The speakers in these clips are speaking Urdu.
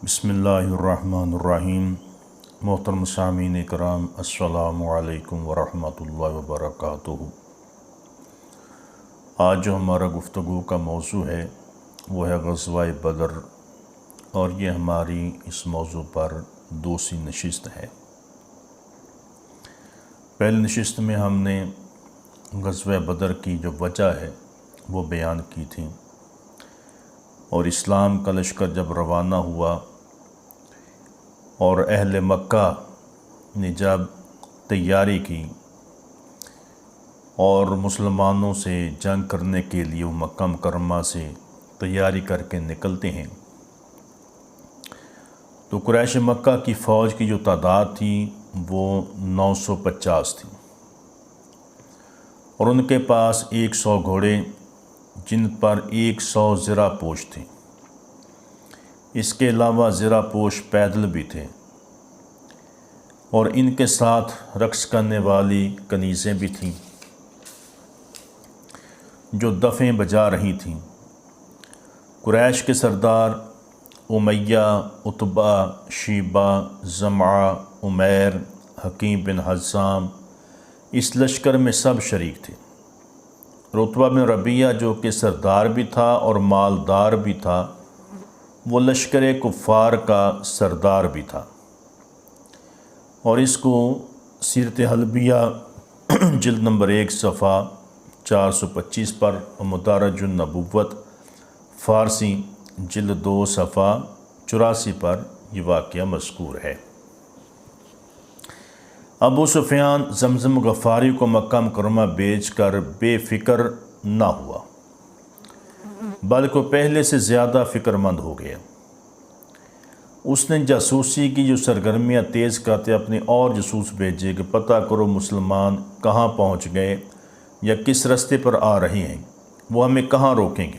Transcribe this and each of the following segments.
بسم اللہ الرحمن الرحیم۔ محترم سامعین کرام، السلام علیکم ورحمۃ اللہ وبرکاتہ۔ آج جو ہمارا گفتگو کا موضوع ہے وہ ہے غزوہ بدر، اور یہ ہماری اس موضوع پر دوسری نشست ہے۔ پہلی نشست میں ہم نے غزوہ بدر کی جو وجہ ہے وہ بیان کی تھی، اور اسلام کا لشکر جب روانہ ہوا اور اہل مکہ نے جب تیاری کی اور مسلمانوں سے جنگ کرنے کے لیے وہ مکہ مکرمہ سے تیاری کر کے نکلتے ہیں، تو قریش مکہ کی فوج کی جو تعداد تھی وہ 950 تھی، اور ان کے پاس 100 گھوڑے جن پر 100 زرہ پوش تھے۔ اس کے علاوہ زرہ پوش پیدل بھی تھے، اور ان کے ساتھ رقص کرنے والی کنیزیں بھی تھیں جو دفیں بجا رہی تھیں۔ قریش کے سردار امیہ، عتبہ، شیبہ، زمعہ، عمیر، حکیم بن حزام اس لشکر میں سب شریک تھے۔ عتبہ بن ربیعہ جو کہ سردار بھی تھا اور مالدار بھی تھا، وہ لشکر کفار کا سردار بھی تھا، اور اس کو سیرت حلبیہ جلد نمبر 1 صفحہ 425 پر، اور مدارج النبوت فارسی جلد 2 صفحہ 84 پر یہ واقعہ مذکور ہے۔ ابو سفیان زمزم غفاری کو مکہ مکرمہ بیچ کر بے فکر نہ ہوا، بلکہ پہلے سے زیادہ فکر مند ہو گیا۔ اس نے جاسوسی کی جو سرگرمیاں تیز کرتے اپنے اور جاسوس بھیجے کہ پتہ کرو مسلمان کہاں پہنچ گئے یا کس رستے پر آ رہے ہیں، وہ ہمیں کہاں روکیں گے۔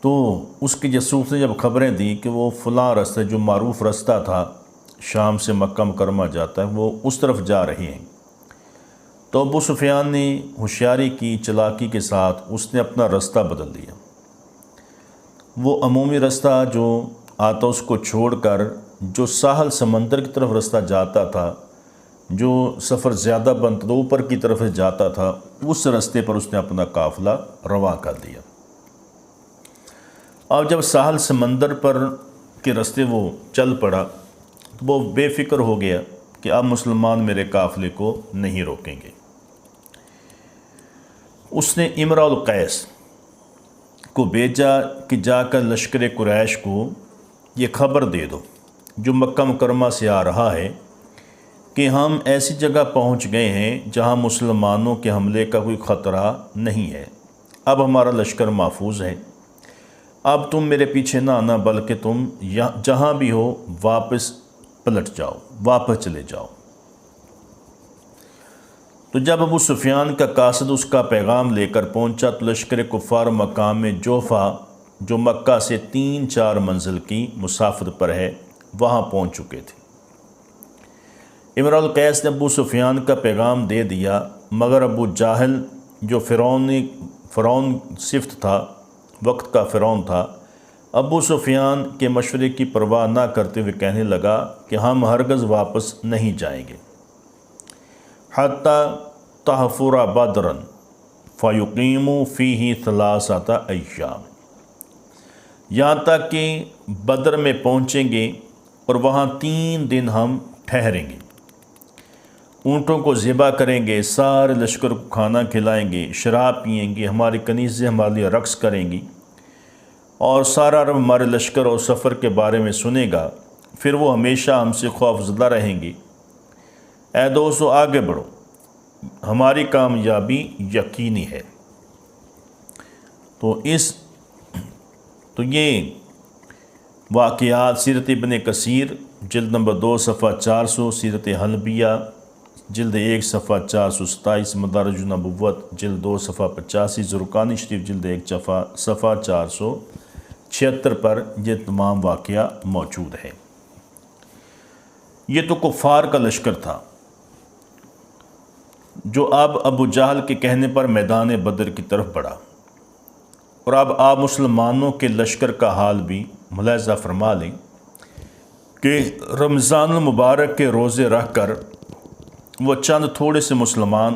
تو اس کے جاسوس نے جب خبریں دی کہ وہ فلاں رستہ جو معروف رستہ تھا شام سے مکہ مکرمہ جاتا ہے وہ اس طرف جا رہے ہیں، تو ابو سفیان نے ہوشیاری کی، چلاکی کے ساتھ اس نے اپنا رستہ بدل دیا۔ وہ عمومی رستہ جو آتا اس کو چھوڑ کر جو ساحل سمندر کی طرف رستہ جاتا تھا، جو سفر زیادہ بنتا تھا اوپر کی طرف جاتا تھا، اس رستے پر اس نے اپنا قافلہ رواں کر دیا۔ اور جب ساحل سمندر پر کے رستے وہ چل پڑا تو وہ بے فکر ہو گیا کہ اب مسلمان میرے قافلے کو نہیں روکیں گے۔ اس نے امرؤ القیس کو بھیجا کہ جا کر لشکر قریش کو یہ خبر دے دو جو مکہ مکرمہ سے آ رہا ہے کہ ہم ایسی جگہ پہنچ گئے ہیں جہاں مسلمانوں کے حملے کا کوئی خطرہ نہیں ہے، اب ہمارا لشکر محفوظ ہے، اب تم میرے پیچھے نہ آنا بلکہ تم جہاں بھی ہو واپس پلٹ جاؤ، واپس چلے جاؤ۔ تو جب ابو سفیان کا قاصد اس کا پیغام لے کر پہنچا تو لشکر کفار مقام جوفہ جو مکہ سے 3-4 منزل کی مسافت پر ہے وہاں پہنچ چکے تھے۔ امرؤ القیس نے ابو سفیان کا پیغام دے دیا، مگر ابو جہل جو فرعون صفت تھا، وقت کا فرعون تھا، ابو سفیان کے مشورے کی پرواہ نہ کرتے ہوئے کہنے لگا کہ ہم ہرگز واپس نہیں جائیں گے حتیٰ تحفر بدرا فیقیموا فیہ 3 ایام، یہاں تک کہ بدر میں پہنچیں گے اور وہاں 3 دن ہم ٹھہریں گے، اونٹوں کو ذبح کریں گے، سارے لشکر کو کھانا کھلائیں گے، شراب پئیں گے، ہماری کنیزیں ہمارے لیے رقص کریں گی، اور سارا عرب ہمارے لشکر اور سفر کے بارے میں سنے گا، پھر وہ ہمیشہ ہم سے خوف زدہ رہیں گے۔ اے دوستو آگے بڑھو، ہماری کامیابی یقینی ہے۔ تو یہ واقعات سیرت ابن کثیر جلد نمبر 2 صفحہ 400، سیرت حلبیہ جلد 1 صفحہ 427، مدارج النبوت جلد 2 صفحہ 85، زرقانی شریف جلد 1 صفحہ 476 پر یہ تمام واقعہ موجود ہے۔ یہ تو کفار کا لشکر تھا جو اب ابو جہل کے کہنے پر میدان بدر کی طرف بڑھا، اور اب آپ مسلمانوں کے لشکر کا حال بھی ملاحظہ فرما لیں کہ رمضان المبارک کے روزے رکھ کر وہ چند تھوڑے سے مسلمان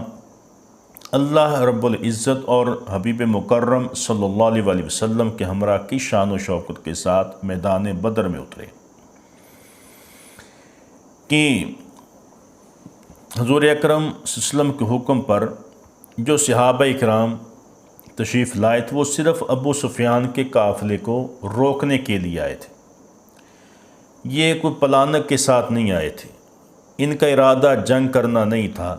اللہ رب العزت اور حبیب مکرم صلی اللہ علیہ وسلم کے ہمراہ کی شان و شوکت کے ساتھ میدان بدر میں اترے کہ حضور اکرم صلی اللہ علیہ وسلم کے حکم پر جو صحابہ اکرام تشریف لائے تھے وہ صرف ابو سفیان کے قافلے کو روکنے کے لیے آئے تھے۔ یہ کوئی پلانک کے ساتھ نہیں آئے تھے، ان کا ارادہ جنگ کرنا نہیں تھا،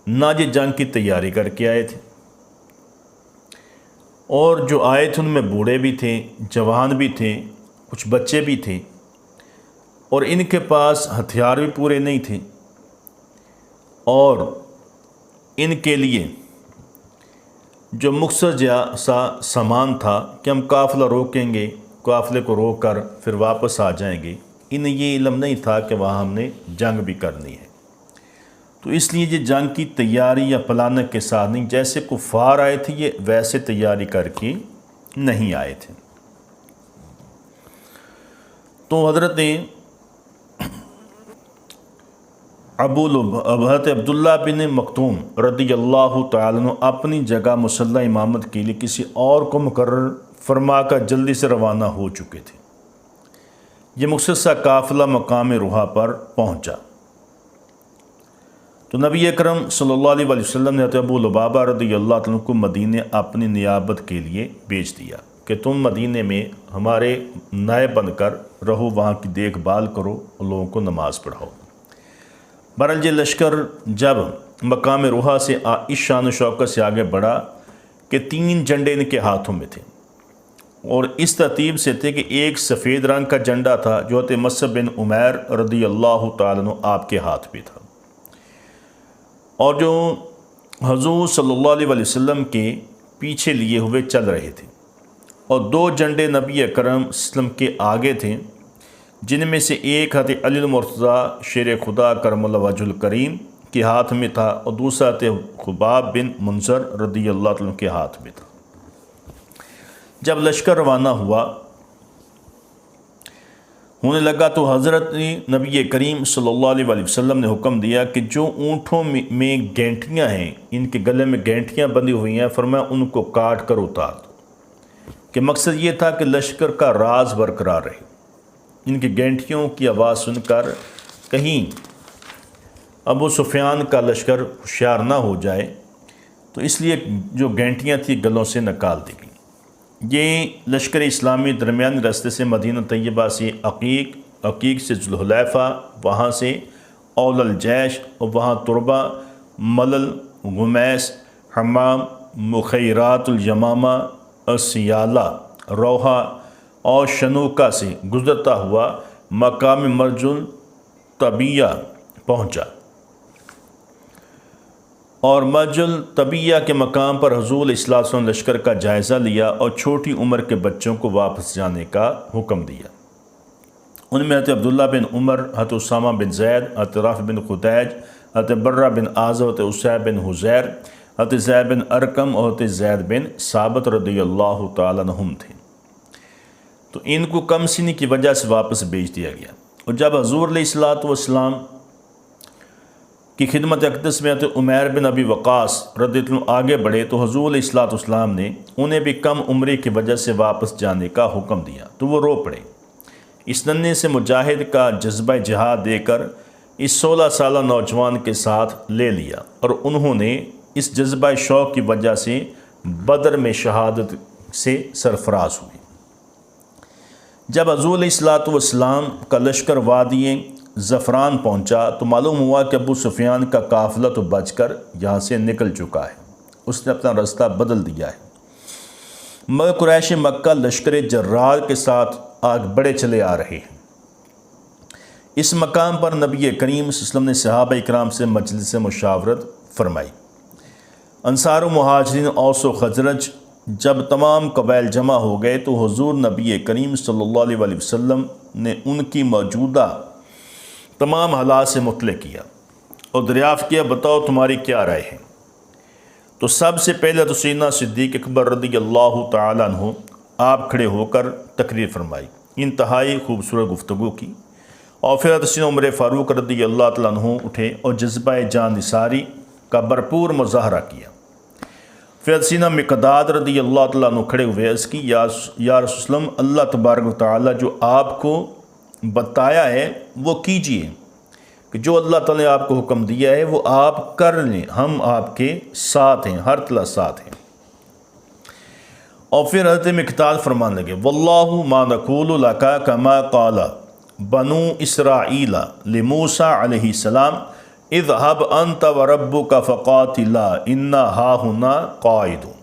نہ یہ جنگ کی تیاری کر کے آئے تھے۔ اور جو آئے تھے ان میں بوڑھے بھی تھے، جوان بھی تھے، کچھ بچے بھی تھے، اور ان کے پاس ہتھیار بھی پورے نہیں تھے، اور ان کے لیے جو مختصر سا سامان تھا کہ ہم قافلہ روکیں گے، قافلے کو روک کر پھر واپس آ جائیں گے، انہیں یہ علم نہیں تھا کہ وہاں ہم نے جنگ بھی کرنی ہے۔ تو اس لیے یہ جنگ کی تیاری یا پلانک کے ساتھ نہیں، جیسے کفار آئے تھے یہ ویسے تیاری کر کے نہیں آئے تھے۔ تو حضرت حضرت عبداللہ بن مکتوم رضی اللہ تعالیٰ عنہ اپنی جگہ مسلح امامت کے لیے کسی اور کو مقرر فرما کر جلدی سے روانہ ہو چکے تھے۔ یہ مختصر قافلہ مقام روحا پر پہنچا تو نبی اکرم صلی اللہ علیہ وسلم نے حضرت ابو لبابہ رضی اللہ عنہ کو مدینے اپنی نیابت کے لیے بھیج دیا کہ تم مدینے میں ہمارے نائب بن کر رہو، وہاں کی دیکھ بھال کرو اور لوگوں کو نماز پڑھاؤ۔ بہرحال یہ لشکر جب مقام روحا سے اس شان و شوکت سے آگے بڑھا کہ 3 جھنڈے ان کے ہاتھوں میں تھے، اور اس ترتیب سے تھے کہ ایک سفید رنگ کا جھنڈا تھا جو حضرت مصعب بن عمیر رضی اللہ تعالیٰ عنہ آپ کے ہاتھ پہ تھا، اور جو حضور صلی اللہ علیہ وسلم کے پیچھے لیے ہوئے چل رہے تھے، اور 2 جھنڈے نبی اکرم صلی اللہ علیہ وسلم کے آگے تھے، جن میں سے ایک حضرت علی المرتضیٰ شیر خدا کرم اللہ وجہ الکریم کے ہاتھ میں تھا، اور دوسرا حضرت خباب بن منذر رضی اللہ عنہ کے ہاتھ میں تھا۔ جب لشکر روانہ ہونے لگا تو حضرت نبی کریم صلی اللہ علیہ وسلم نے حکم دیا کہ جو اونٹوں میں گینٹیاں ہیں، ان کے گلے میں گینٹیاں بندھی ہوئی ہیں، فرمایا ان کو کاٹ کر اتار دو، کہ مقصد یہ تھا کہ لشکر کا راز برقرار رہے، ان کی گینٹیوں کی آواز سن کر کہیں ابو سفیان کا لشکر ہوشیار نہ ہو جائے، تو اس لیے جو گینٹیاں تھیں گلوں سے نکال دی گئیں۔ یہ لشکر اسلامی درمیانی راستے سے مدینہ طیبہ سے عقیق سے ذوالحلیفہ، وہاں سے اول الجیش، اور وہاں تربہ، ملل، غمیس، حمام، مخیرات الیمامہ، السیالہ، روحہ اور شنوکہ سے گزرتا ہوا مقام مرج الطبیہ پہنچا، اور مرج الطبیہ کے مقام پر حضور علیہ الصلوۃ والسلام لشکر کا جائزہ لیا اور چھوٹی عمر کے بچوں کو واپس جانے کا حکم دیا۔ ان میں حضرت عبداللہ بن عمر، حضرت اسامہ بن زید، حضرت رافع بن خدیج، حضرت برہ بن عازب، حضرت اسید بن حزیر، حضرت زید بن ارقم اور حضرت زید بن ثابت رضی اللہ تعالیٰ عنہم تھے۔ تو ان کو کم سنی کی وجہ سے واپس بھیج دیا گیا، اور جب حضور علیہ الصلوۃ والسلام کی خدمت اقدس میں حضرت عمیر بن ابی وقاص رضی اللہ عنہ آگے بڑھے تو حضور علیہ الصلوۃ والسلام نے انہیں بھی کم عمری کی وجہ سے واپس جانے کا حکم دیا، تو وہ رو پڑے۔ اس ننھے سے مجاہد کا جذبہ جہاد دے کر اس 16 سالہ نوجوان کے ساتھ لے لیا، اور انہوں نے اس جذبہ شوق کی وجہ سے بدر میں شہادت سے سرفراز ہوئے۔ جب حضور علیہ الصلوۃ والسلام کا لشکر وادی زفران پہنچا تو معلوم ہوا کہ ابو سفیان کا قافلہ تو بچ کر یہاں سے نکل چکا ہے، اس نے اپنا راستہ بدل دیا ہے، مگر قریش مکہ لشکر جرار کے ساتھ آگ بڑے چلے آ رہے ہیں۔ اس مقام پر نبی کریم صلی اللہ علیہ وسلم نے صحابہ اکرام سے مجلس مشاورت فرمائی۔ انصار و مہاجرین، اوس و خزرج جب تمام قبائل جمع ہو گئے تو حضور نبی کریم صلی اللہ علیہ وسلم نے ان کی موجودہ تمام حالات سے مطلع کیا اور دریافت کیا، بتاؤ تمہاری کیا رائے ہے؟ تو سب سے پہلے تو سیدنا صدیق اکبر رضی اللہ تعالیٰ عنہ آپ کھڑے ہو کر تقریر فرمائی، انتہائی خوبصورت گفتگو کی، اور پھر حضرت عمر فاروق رضی اللہ تعالیٰ عنہ اٹھے اور جذبہ جان نثاری کا بھرپور مظاہرہ کیا۔ پھر حضرت مقداد رضی اللہ تعالیٰ عنہ کھڑے ہوئے، عرض کی یا رسول اللہ، اللہ تبارک و تعالیٰ جو آپ کو بتایا ہے وہ کیجئے، کہ جو اللہ تعالیٰ نے آپ کو حکم دیا ہے وہ آپ کر لیں، ہم آپ کے ساتھ ہیں، ہر طرح ساتھ ہیں۔ اور پھر حضرت مقداد فرمانے لگے، واللہ ما نقول لک کما قال بنو اسرائیل لموسیٰ علیہ السلام اذهب انت وربک فقاتلا انا ہاہنا قاعدون،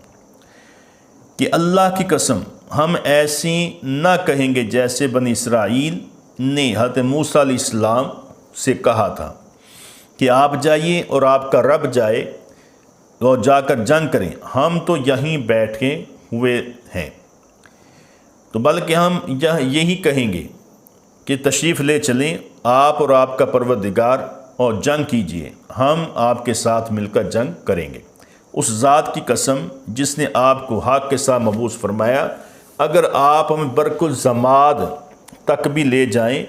کہ اللہ کی قسم ہم ایسی نہ کہیں گے جیسے بنی اسرائیل نے حضرت موسیٰ علیہ السلام سے کہا تھا کہ آپ جائیے اور آپ کا رب جائے اور جا کر جنگ کریں، ہم تو یہیں بیٹھے ہوئے ہیں، تو بلکہ ہم یہی کہیں گے کہ تشریف لے چلیں آپ اور آپ کا پروردگار اور جنگ کیجئے، ہم آپ کے ساتھ مل کر جنگ کریں گے۔ اس ذات کی قسم جس نے آپ کو حق کے ساتھ مبعوث فرمایا، اگر آپ ہمیں برق الزماد تک بھی لے جائیں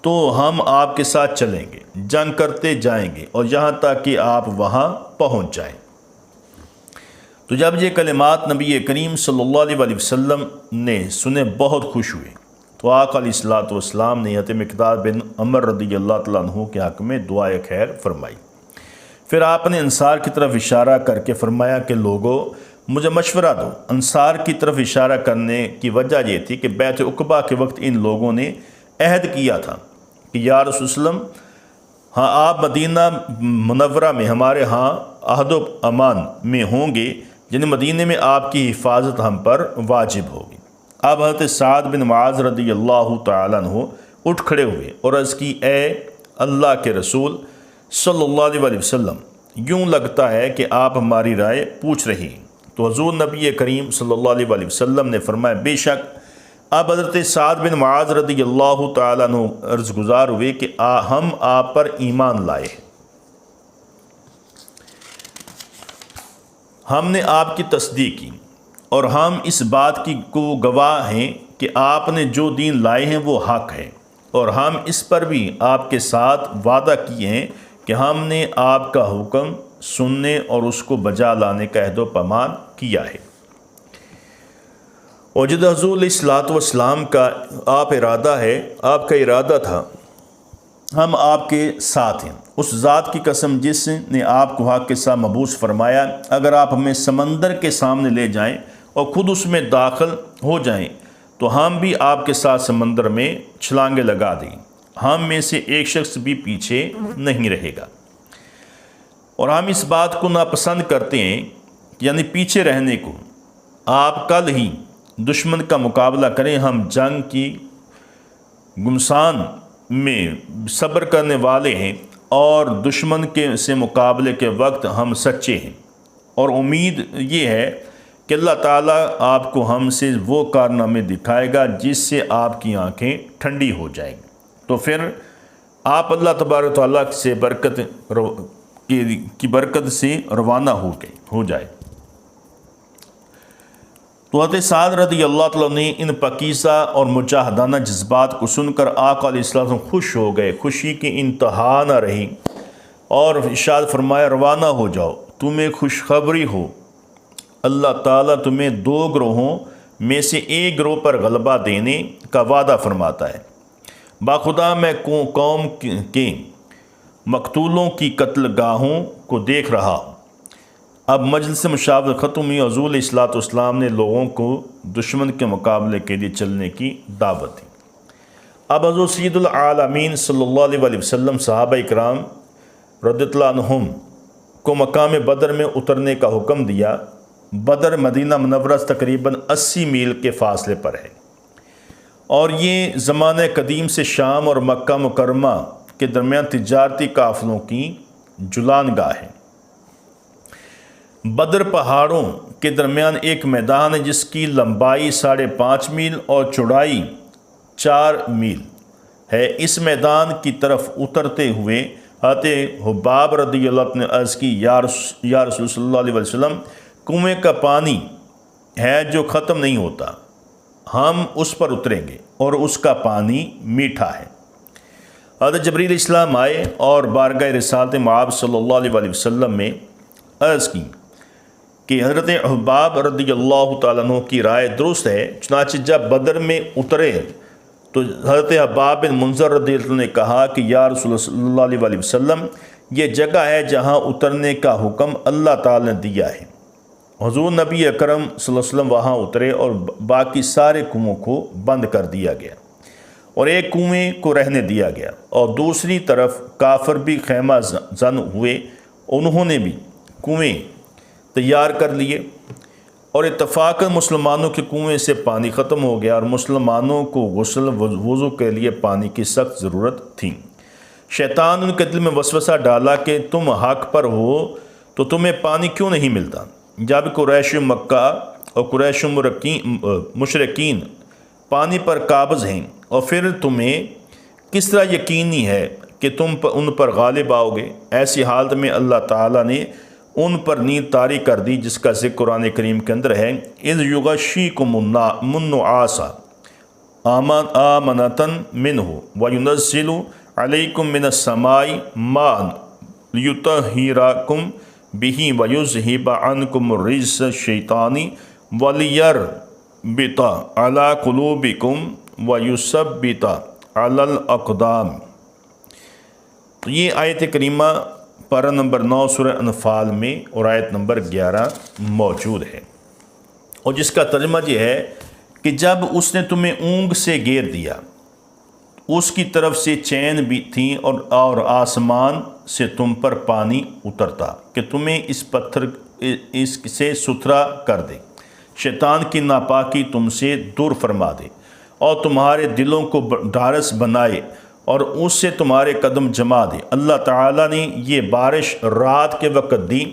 تو ہم آپ کے ساتھ چلیں گے، جنگ کرتے جائیں گے اور یہاں تک کہ آپ وہاں پہنچ جائیں۔ تو جب یہ کلمات نبی کریم صلی اللہ علیہ وسلم نے سنے بہت خوش ہوئے، تو آقا علیہ الصلوۃ والسلام نے حضرت مقداد بن عمر رضی اللہ تعالیٰ عنہ کے حق میں دعائے خیر فرمائی۔ پھر آپ نے انصار کی طرف اشارہ کر کے فرمایا کہ لوگو مجھے مشورہ دو۔ انصار کی طرف اشارہ کرنے کی وجہ یہ تھی کہ بیعت عقبہ کے وقت ان لوگوں نے عہد کیا تھا کہ یا رسول اللہ، ہاں آپ مدینہ منورہ میں ہمارے ہاں عہد و امان میں ہوں گے، یعنی مدینہ میں آپ کی حفاظت ہم پر واجب ہوگی۔ اب حضرت سعد بن معاذ رضی اللہ تعالیٰ عنہ اٹھ کھڑے ہوئے اور عرض کی، اے اللہ کے رسول صلی اللہ علیہ وسلم، یوں لگتا ہے کہ آپ ہماری رائے پوچھ رہی ہیں۔ تو حضور نبی کریم صلی اللہ علیہ وسلم نے فرمایا، بے شک۔ اب حضرت سعد بن معاذ رضی اللہ تعالیٰ عنہ عرض گزار ہوئے کہ ہم آپ پر ایمان لائے ہیں، ہم نے آپ کی تصدیق کی، اور ہم اس بات کی کو گواہ ہیں کہ آپ نے جو دین لائے ہیں وہ حق ہے، اور ہم اس پر بھی آپ کے ساتھ وعدہ کیے ہیں کہ ہم نے آپ کا حکم سننے اور اس کو بجا لانے کا عہد و پیمان کیا ہے۔ اور جد حضور علیہ الصلوۃ والسلام کا آپ کا ارادہ تھا ہم آپ کے ساتھ ہیں۔ اس ذات کی قسم جس نے آپ کو حق کے ساتھ مبعوث فرمایا، اگر آپ ہمیں سمندر کے سامنے لے جائیں اور خود اس میں داخل ہو جائیں تو ہم بھی آپ کے ساتھ سمندر میں چھلانگیں لگا دیں، ہم میں سے ایک شخص بھی پیچھے نہیں رہے گا۔ اور ہم اس بات کو ناپسند کرتے ہیں، یعنی پیچھے رہنے کو، آپ کل ہی دشمن کا مقابلہ کریں، ہم جنگ کی گمسان میں صبر کرنے والے ہیں اور دشمن سے مقابلے کے وقت ہم سچے ہیں، اور امید یہ ہے کہ اللہ تعالیٰ آپ کو ہم سے وہ کارنامے دکھائے گا جس سے آپ کی آنکھیں ٹھنڈی ہو جائیں گی۔ تو پھر آپ اللہ تبارک و تعالیٰ سے برکت سے روانہ ہو جائے۔ تو حضرت سعد رضی اللہ تعالیٰ نے ان پاکیزہ اور مجاہدانہ جذبات کو سن کر آقا علیہ السلام خوش ہو گئے، خوشی کی انتہا نہ رہی، اور ارشاد فرمایا، روانہ ہو جاؤ، تمہیں خوشخبری ہو، اللہ تعالیٰ تمہیں 2 گروہوں میں سے ایک گروہ پر غلبہ دینے کا وعدہ فرماتا ہے۔ باخدا میں قوم کے مقتولوں کی قتل گاہوں کو دیکھ رہا ہوں۔ اب مجلس مشاورت ختم ہوئی، حضور علیہ الصلوۃ والسلام نے لوگوں کو دشمن کے مقابلے کے لیے چلنے کی دعوت دی۔ اب حضور سید العالمین صلی اللہ علیہ وسلم صحابہ اکرام رضی اللہ عنہم کو مقام بدر میں اترنے کا حکم دیا۔ بدر مدینہ منورہ سے تقریباً 80 میل کے فاصلے پر ہے، اور یہ زمانہ قدیم سے شام اور مکہ مکرمہ کے درمیان تجارتی قافلوں کی جلان گاہ ہے۔ بدر پہاڑوں کے درمیان ایک میدان ہے جس کی لمبائی 5.5 میل اور چوڑائی 4 میل ہے۔ اس میدان کی طرف اترتے ہوئے حضرت حباب رضی اللہ عنہ نے عرض کی، یا رسول صلی اللہ علیہ وسلم، کنویں کا پانی ہے جو ختم نہیں ہوتا، ہم اس پر اتریں گے اور اس کا پانی میٹھا ہے۔ حضرت جبریل علیہ السلام آئے اور بارگاہ رسالت مآب صلی اللہ علیہ وسلم میں عرض کی کہ حضرت حباب رضی اللہ تعالیٰ عنہ کی رائے درست ہے۔ چنانچہ جب بدر میں اترے تو حضرت حباب بن منذر رضی اللہ عنہ نے کہا کہ یا رسول اللہ صلی اللہ علیہ وسلم، یہ جگہ ہے جہاں اترنے کا حکم اللہ تعالیٰ نے دیا ہے۔ حضور نبی اکرم صلی اللہ علیہ وسلم وہاں اترے اور باقی سارے کنووں کو بند کر دیا گیا اور ایک کنویں کو رہنے دیا گیا، اور دوسری طرف کافر بھی خیمہ زن ہوئے، انہوں نے بھی کنویں تیار کر لیے، اور اتفاقاً مسلمانوں کے کنویں سے پانی ختم ہو گیا اور مسلمانوں کو غسل وضو کے لیے پانی کی سخت ضرورت تھی۔ شیطان ان کے دل میں وسوسہ ڈالا کہ تم حق پر ہو تو تمہیں پانی کیوں نہیں ملتا، جب قریش مکہ اور قریش مشرکین پانی پر قابض ہیں، اور پھر تمہیں کس طرح یقینی ہے کہ تم ان پر غالب آؤ گے۔ ایسی حالت میں اللہ تعالیٰ نے ان پر نیند طاری کر دی، جس کا ذکر قرآن کریم کے اندر ہے، اذ یغشیکم النعاس آمنۃ منہ وینزل علیکم من السماء ماء لیطہرکم بہ ویذہب عنکم الرجس الشیطان ولیربط علی قلوبکم ویثبت علی الاقدام۔ تو یہ آیت کریمہ پارہ نمبر 9 سورہ انفال میں اور آیت نمبر 11 موجود ہے، اور جس کا ترجمہ یہ ہے کہ جب اس نے تمہیں اونگ سے گھیر دیا، اس کی طرف سے چین بھی تھی اور آسمان سے تم پر پانی اترتا کہ تمہیں اس پتھر اس سے ستھرا کر دے، شیطان کی ناپاکی تم سے دور فرما دے اور تمہارے دلوں کو ڈھارس بنائے اور اس سے تمہارے قدم جما دے۔ اللہ تعالیٰ نے یہ بارش رات کے وقت دی،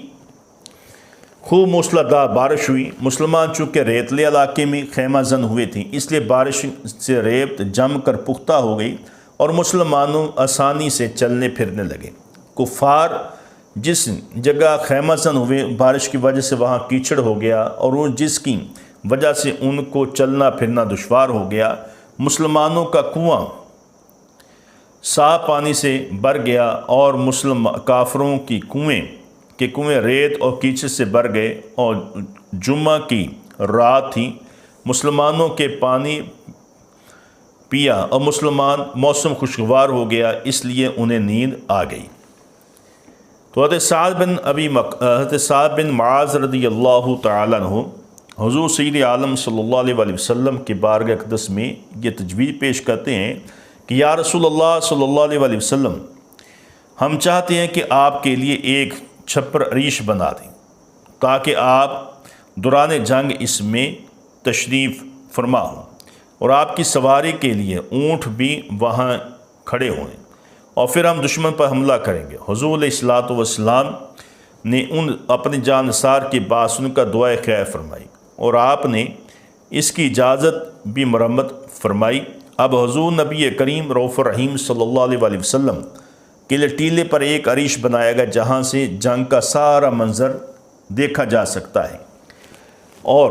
خوب موسلادھار بارش ہوئی۔ مسلمان چونکہ ریتلے علاقے میں خیمہ زن ہوئے تھیں، اس لیے بارش سے ریت جم کر پختہ ہو گئی اور مسلمانوں آسانی سے چلنے پھرنے لگے۔ کفار جس جگہ خیمہ زن ہوئے، بارش کی وجہ سے وہاں کیچڑ ہو گیا اور وہ جس کی وجہ سے ان کو چلنا پھرنا دشوار ہو گیا۔ مسلمانوں کا کنواں صاف پانی سے بھر گیا اور کافروں کی کنویں ریت اور کیچڑ سے بھر گئے، اور جمعہ کی رات تھی، مسلمانوں کے پانی پیا اور موسم خوشگوار ہو گیا، اس لیے انہیں نیند آ گئی۔ تو حضرت سعد بن معاذ رضی اللہ تعالیٰ عنہ حضور سید عالم صلی اللہ علیہ وسلم کے بارگاہ اقدس میں یہ تجویز پیش کرتے ہیں کہ یا رسول اللہ صلی اللہ علیہ وسلم، ہم چاہتے ہیں کہ آپ کے لیے ایک چھپر عریش بنا دیں تاکہ آپ دوران جنگ اس میں تشریف فرما ہوں، اور آپ کی سواری کے لیے اونٹ بھی وہاں کھڑے ہوں، اور پھر ہم دشمن پر حملہ کریں گے۔ حضور علیہ الصلوۃ والسلام نے اپنے جان نثار کی بات سن کر دعائے خیر فرمائی، اور آپ نے اس کی اجازت بھی مرمت فرمائی۔ اب حضور نبی کریم رؤوف الرحیم صلی اللہ علیہ وسلم کے لیے ٹیلے پر ایک عریش بنایا گیا جہاں سے جنگ کا سارا منظر دیکھا جا سکتا ہے، اور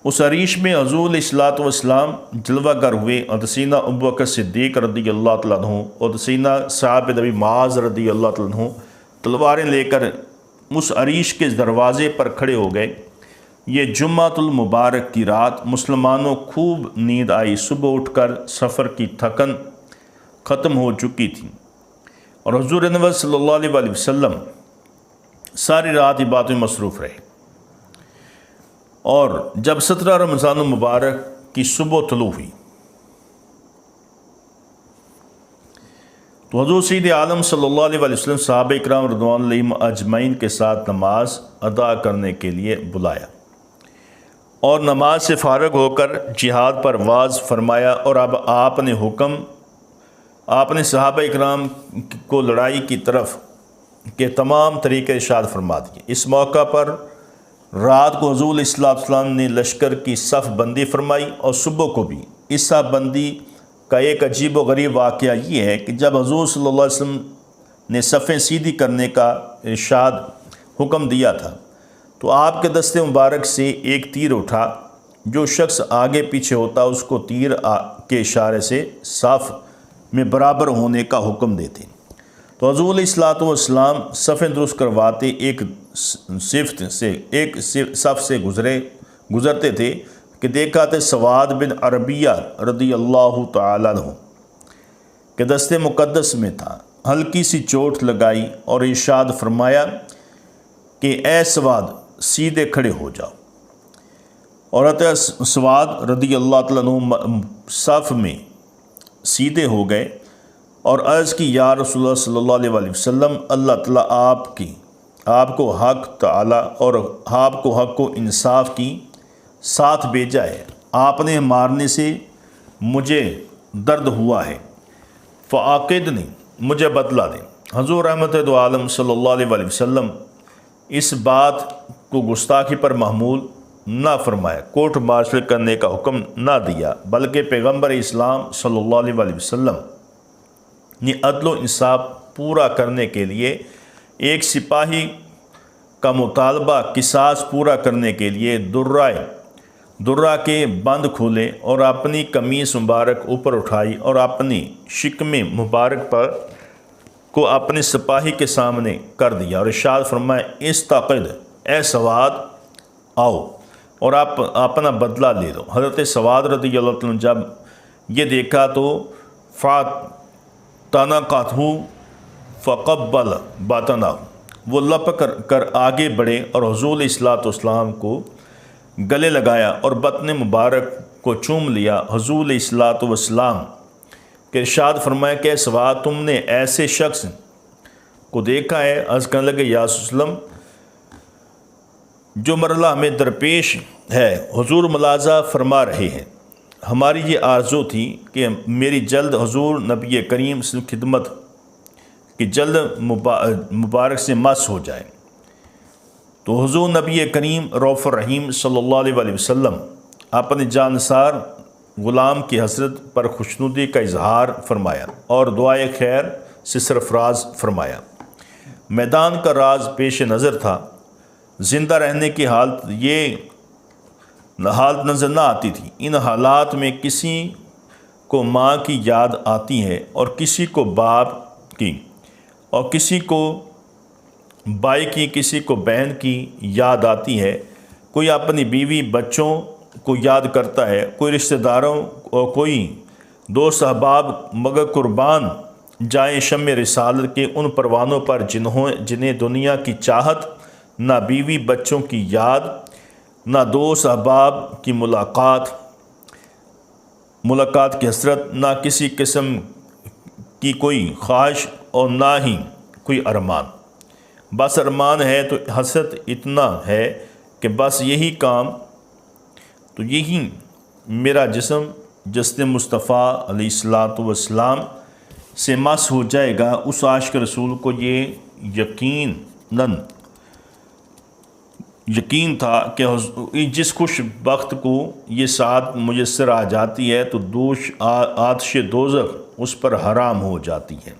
اس عریش میں حضور علیہ الصلوۃ والسلام جلوہ گر ہوئے، اور سیدنا ابوبکر صدیق رضی اللہ تعالیٰ عنہ اور سیدنا سعد بن ابی معاذ رضی اللہ تعالیٰ عنہ تلواریں لے کر اس عریش کے دروازے پر کھڑے ہو گئے۔ یہ جمعۃ المبارک کی رات مسلمانوں خوب نیند آئی، صبح اٹھ کر سفر کی تھکن ختم ہو چکی تھی، اور حضور انور صلی اللہ علیہ وسلم ساری رات عبادت میں مصروف رہے، اور جب 17 رمضان المبارک کی صبح طلوع ہوئی تو حضور سید عالم صلی اللہ علیہ وسلم صحابہ کرام رضوان علیہم اجمعین کے ساتھ نماز ادا کرنے کے لیے بلایا، اور نماز سے فارغ ہو کر جہاد پر واز فرمایا، اور اب آپ نے صحابہ اکرام کو لڑائی کی طرف کے تمام طریقے ارشاد فرما دیے۔ اس موقع پر رات کو حضور علیہ السلام نے لشکر کی صف بندی فرمائی، اور صبح کو بھی۔ اس صف بندی کا ایک عجیب و غریب واقعہ یہ ہے کہ جب حضور صلی اللہ علیہ وسلم نے صفیں سیدھی کرنے کا ارشاد حکم دیا تھا تو آپ کے دست مبارک سے ایک تیر اٹھا جو شخص آگے پیچھے ہوتا اس کو تیر کے اشارے سے صف میں برابر ہونے کا حکم دیتے۔ تو حضور علیہ الصلوۃ والسلام صفیں درست کرواتے ایک صف سے گزرتے تھے کہ دیکھا تھے سواد بن عربیہ رضی اللہ تعالیٰ عنہ کہ دست مقدس میں تھا، ہلکی سی چوٹ لگائی اور ارشاد فرمایا کہ اے سواد سیدھے کھڑے ہو جاؤ، اور حضرت سواد رضی اللہ تعالیٰ عنہ صف میں سیدھے ہو گئے اور عرض کی یا رسول اللہ صلی اللہ علیہ وسلم، اللہ تعالیٰ آپ کو حق تعالیٰ اور آپ کو حق و انصاف کی ساتھ بھیجا ہے، آپ نے مارنے سے مجھے درد ہوا ہے، فعاقدنی مجھے بدلہ دیں۔ حضور رحمت دو عالم صلی اللہ علیہ وسلم اس بات کو گستاخی پر محمول نہ فرمایا، کورٹ مارشل کرنے کا حکم نہ دیا، بلکہ پیغمبر اسلام صلی اللہ علیہ وسلم نے عدل و انصاف پورا کرنے کے لیے ایک سپاہی کا مطالبہ قصاص پورا کرنے کے لیے درہ کے بند کھولے اور اپنی قمیص مبارک اوپر اٹھائی اور اپنی شکم مبارک پر کو اپنے سپاہی کے سامنے کر دیا اور ارشاد فرمایا استعقد، اے سواد آؤ اور آپ اپنا بدلہ لے لو۔ حضرت سواد رضی اللہ عنہ جب یہ دیکھا تو فَتَنَقَتْهُ فَقَبَّلَ بَطْنَهُ، وہ لپک کر آگے بڑھے اور حضور علیہ الصلوۃ والسلام کو گلے لگایا اور بطن مبارک کو چوم لیا۔ حضور علیہ الصلوۃ والسلام کہ ارشاد فرمایا کہ سواد تم نے ایسے شخص کو دیکھا ہے؟ عرض کرنے لگے یا رسول اللہ جو مرحلہ ہمیں درپیش ہے حضور ملاحظہ فرما رہے ہیں، ہماری یہ آرزو تھی کہ میری جلد حضور نبی کریم سے خدمت کی جلد مبارک سے مس ہو جائے۔ تو حضور نبی کریم رؤوف الرحیم صلی اللہ علیہ وسلم اپنے جانثار غلام کی حسرت پر خوشنودی کا اظہار فرمایا اور دعائے خیر سے سرفراز فرمایا۔ میدان کا راز پیش نظر تھا، زندہ رہنے کی حالت نظر نہ آتی تھی۔ ان حالات میں کسی کو ماں کی یاد آتی ہے اور کسی کو باپ کی اور کسی کو بھائی کی، کسی کو بہن کی یاد آتی ہے، کوئی اپنی بیوی بچوں کو یاد کرتا ہے، کوئی رشتہ داروں اور کوئی دوست احباب، مگر قربان جائیں شمع رسالت کے ان پروانوں پر جنہیں دنیا کی چاہت، نہ بیوی بچوں کی یاد، نہ دوست احباب کی ملاقات کی حسرت، نہ کسی قسم کی کوئی خواہش اور نہ ہی کوئی ارمان۔ بس ارمان ہے تو حسرت اتنا ہے کہ بس یہی کام، تو یہی میرا جسم جسد مصطفیٰ علیہ الصلوۃ والسلام سے مس ہو جائے گا۔ اس عاشق رسول کو یہ یقین تھا کہ جس خوش بخت کو یہ سعادت میسر آ جاتی ہے تو آتش دوزخ اس پر حرام ہو جاتی ہے۔